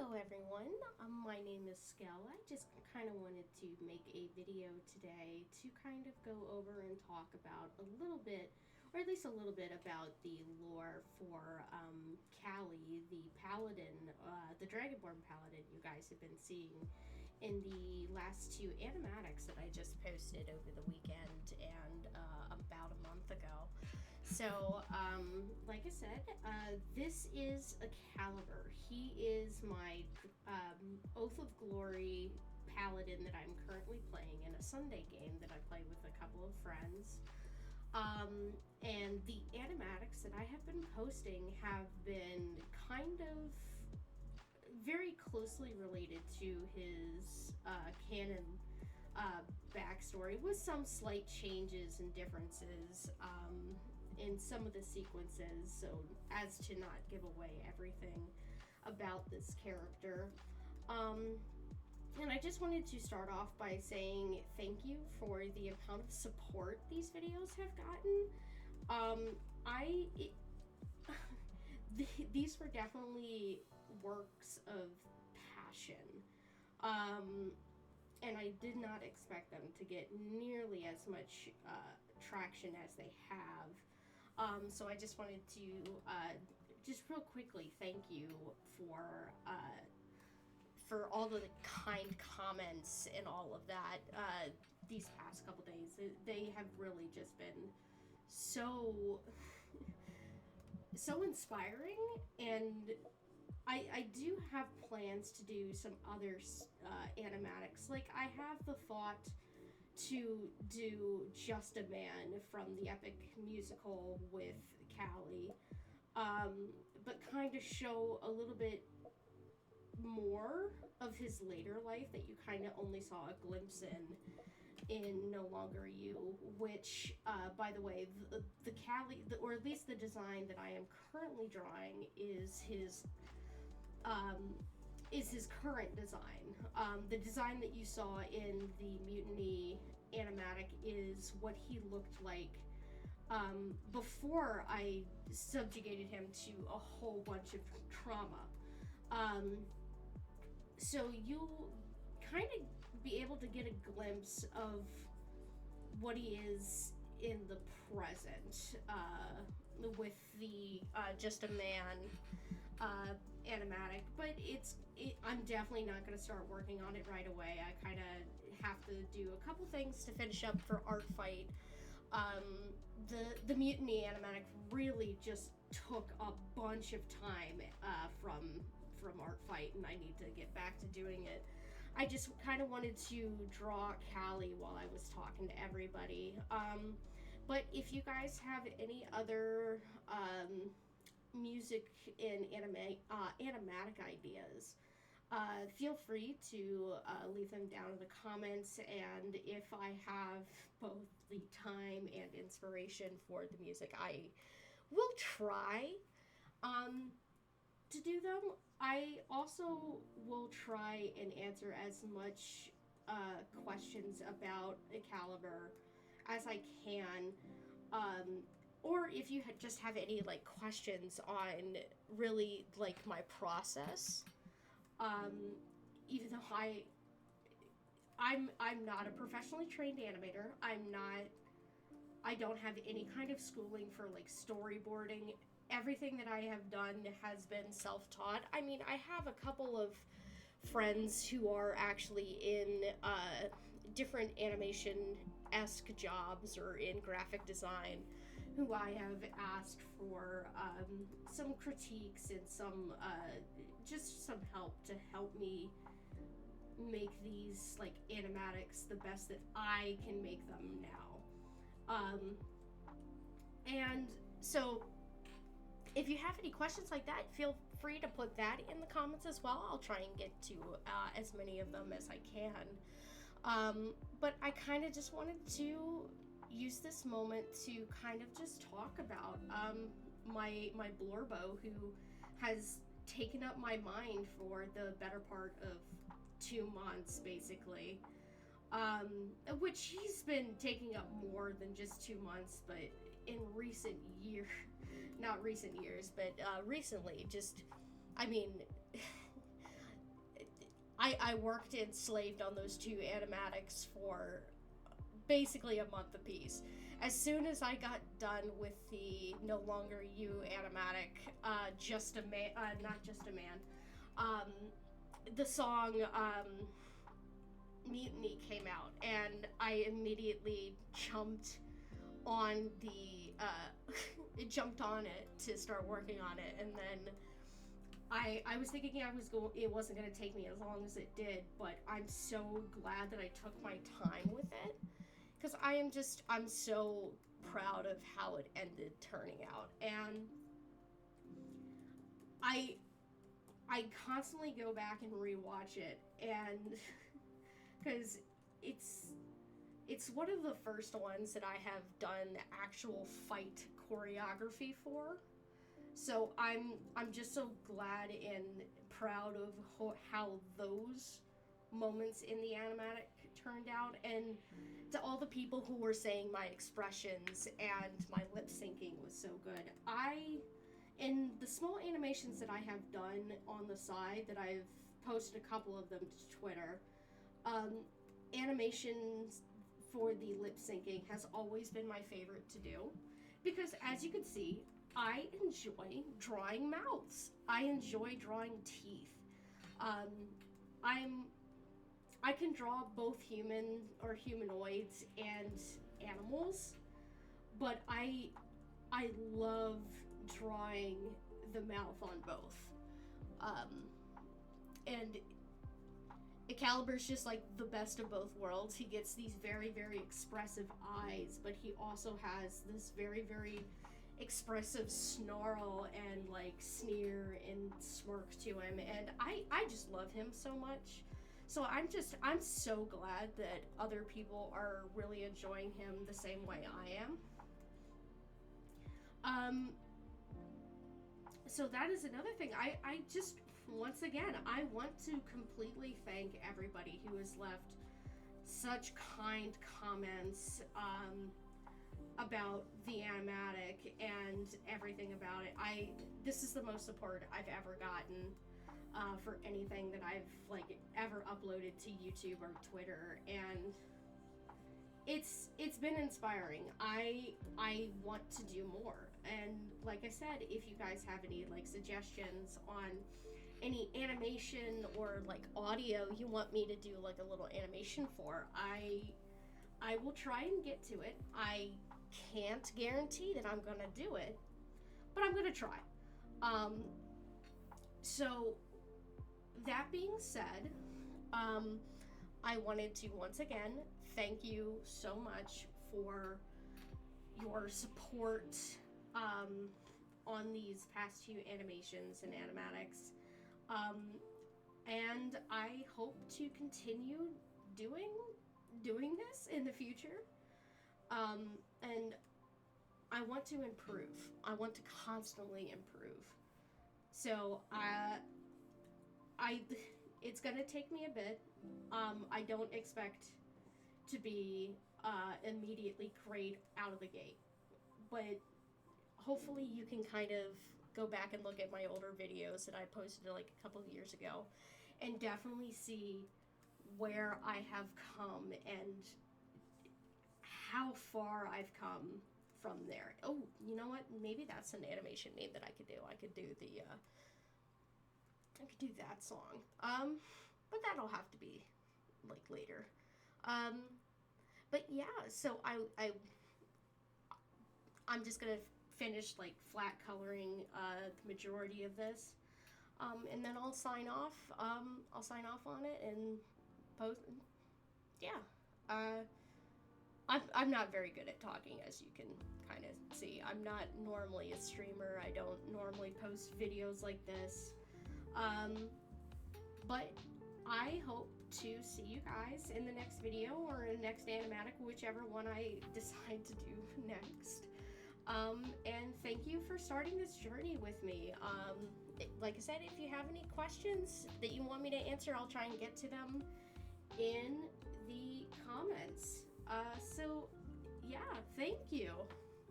Hello everyone, my name is Skel. I just kind of wanted to make a video today to kind of go over and talk about a little bit, or at least a little bit about the lore for Callie, the paladin, the Dragonborn paladin you guys have been seeing in the last two animatics that I just posted over the weekend and about a month ago. So, like I said, this is a Caliber. He is my Oath of Glory paladin that I'm currently playing in a Sunday game that I play with a couple of friends. And the animatics that I have been posting have been kind of very closely related to his canon backstory, with some slight changes and differences in some of the sequences, so as to not give away everything about this character. And I just wanted to start off by saying thank you for the amount of support these videos have gotten. These were definitely works of passion. And I did not expect them to get nearly as much traction as they have. So I just wanted to just real quickly thank you for all of the kind comments and all of that these past couple days. They have really just been so inspiring, and I do have plans to do some other animatics. Like, I have the thought to do Just a Man from the epic musical with Callie, but kind of show a little bit more of his later life that you kind of only saw a glimpse in No Longer You, which, by the way, the Callie, or at least the design that I am currently drawing is his current design. The design that you saw in the Mutiny animatic is what he looked like before I subjugated him to a whole bunch of trauma. So you'll kind of be able to get a glimpse of what he is in the present with the Just a Man animatic, but I'm definitely not going to start working on it right away. I kind of have to do a couple things to finish up for Art Fight. The Mutiny animatic really just took a bunch of time from Art Fight, and I need to get back to doing it. I just kind of wanted to draw Callie while I was talking to everybody. But if you guys have any other music and animatic ideas, feel free to leave them down in the comments, and if I have both the time and inspiration for the music, I will try to do them. I also will try and answer as much questions about Caliber as I can, or if you just have any like questions on really like my process. Even though I'm not a professionally trained animator, I don't have any kind of schooling for like storyboarding. Everything that I have done has been self-taught. I mean, I have a couple of friends who are actually in different animation-esque jobs or in graphic design, who I have asked for some critiques and some just some help to help me make these like animatics the best that I can make them now. And so if you have any questions like that, feel free to put that in the comments as well. I'll try and get to as many of them as I can. But I kind of just wanted to use this moment to kind of just talk about my blorbo, who has taken up my mind for the better part of 2 months, basically. Which he's been taking up more than just 2 months, but in recent years, not recent years, but recently, just, I mean, I worked and slaved on those 2 animatics for basically a month apiece. As soon as I got done with the No Longer You animatic, Just a Man, not Just a Man, the song Mutiny came out, and I immediately jumped on the, jumped on it to start working on it, and then I was thinking it wasn't going to take me as long as it did, but I'm so glad that I took my time with it, because I'm so proud of how it ended turning out. And I constantly go back and rewatch it, and because it's one of the first ones that I have done actual fight choreography for. So I'm just so glad and proud of how those moments in the animatic turned out, and to all the people who were saying my expressions and my lip syncing was so good. In the small animations that I have done on the side, that I've posted a couple of them to Twitter, animations for the lip syncing has always been my favorite to do, because as you can see, I enjoy drawing mouths. I enjoy drawing teeth. I can draw both human or humanoids and animals, but I love drawing the mouth on both. And Excalibur's just like the best of both worlds. He gets these very, very expressive eyes, but he also has this very, very expressive snarl and like sneer and smirk to him, and I just love him so much. So I'm so glad that other people are really enjoying him the same way I am. So that is another thing. I just, once again, I want to completely thank everybody who has left such kind comments about the animatic and everything about it. This is the most support I've ever gotten for anything that I've like ever uploaded to YouTube or Twitter, and it's been inspiring. I want to do more, and like I said, if you guys have any like suggestions on any animation or like audio you want me to do like a little animation for, I will try and get to it. I can't guarantee that I'm gonna do it, but I'm gonna try. So that being said, I wanted to once again thank you so much for your support on these past few animations and animatics, and I hope to continue doing this in the future. And I want to improve. I want to constantly improve. So it's gonna take me a bit. I don't expect to be immediately great out of the gate, but hopefully you can kind of go back and look at my older videos that I posted like a couple of years ago, and definitely see where I have come and how far I've come from there. Oh, you know what? Maybe that's an animation name that I could do. I could do that song. But that'll have to be like later. But yeah, so I'm just gonna finish like flat coloring the majority of this, and then I'll sign off. I'll sign off on it and post. Yeah. I'm not very good at talking, as you can kind of see. I'm not normally a streamer. I don't normally post videos like this. But I hope to see you guys in the next video or in the next animatic, whichever one I decide to do next. And thank you for starting this journey with me. Like I said, if you have any questions that you want me to answer, I'll try and get to them in the comments. So yeah, thank you.